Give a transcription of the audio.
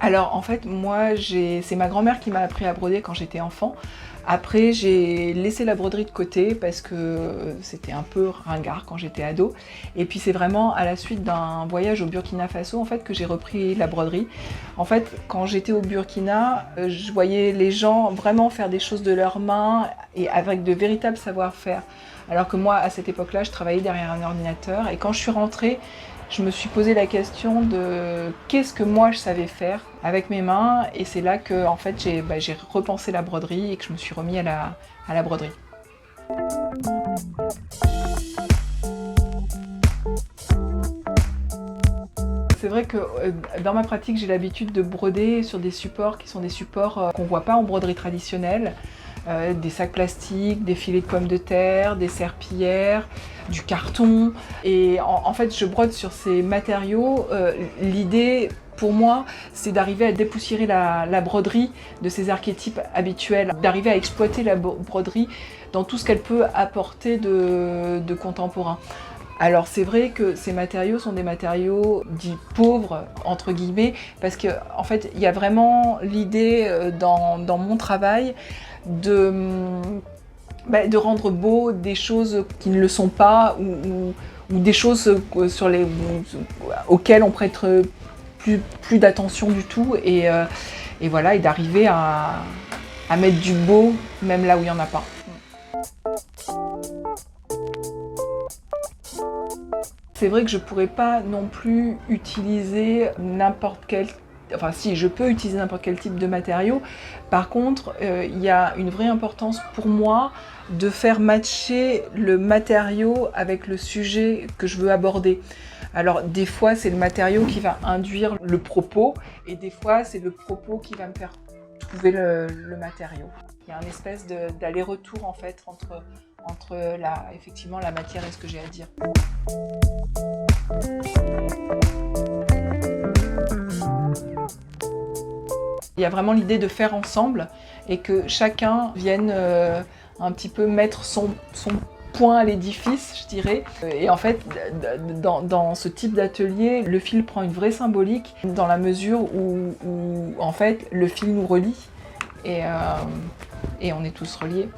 Alors en fait, moi, c'est ma grand-mère qui m'a appris à broder quand j'étais enfant. Après, j'ai laissé la broderie de côté parce que c'était un peu ringard quand j'étais ado. Et puis c'est vraiment à la suite d'un voyage au Burkina Faso en fait que j'ai repris la broderie. En fait, quand j'étais au Burkina, je voyais les gens vraiment faire des choses de leurs mains et avec de véritables savoir-faire. Alors que moi, à cette époque-là, je travaillais derrière un ordinateur. Et quand je suis rentrée, je me suis posé la question de qu'est-ce que moi je savais faire avec mes mains, et c'est là que en fait, j'ai repensé la broderie et que je me suis remis à la broderie. C'est vrai que dans ma pratique, j'ai l'habitude de broder sur des supports qui sont des supports qu'on ne voit pas en broderie traditionnelle. Des sacs plastiques, des filets de pommes de terre, des serpillères, du carton. Et en fait, je brode sur ces matériaux. L'idée, pour moi, c'est d'arriver à dépoussiérer la broderie de ses archétypes habituels, d'arriver à exploiter la broderie dans tout ce qu'elle peut apporter de contemporain. Alors c'est vrai que ces matériaux sont des matériaux dits pauvres, entre guillemets, parce qu'en fait, il y a vraiment l'idée dans mon travail de rendre beau des choses qui ne le sont pas, ou des choses auxquelles on prête plus d'attention du tout, et voilà, et d'arriver à mettre du beau même là où il n'y en a pas. C'est vrai que je ne pourrais pas non plus utiliser n'importe quel... Enfin si, je peux utiliser n'importe quel type de matériau. Par contre, il y a une vraie importance pour moi de faire matcher le matériau avec le sujet que je veux aborder. Alors des fois, c'est le matériau qui va induire le propos, et des fois, c'est le propos qui va me faire trouver le matériau. Il y a une espèce d'aller-retour en fait entre effectivement la matière et ce que j'ai à dire. Il y a vraiment l'idée de faire ensemble et que chacun vienne un petit peu mettre son point à l'édifice, je dirais. Et en fait, dans ce type d'atelier, le fil prend une vraie symbolique dans la mesure où en fait, le fil nous relie, et on est tous reliés.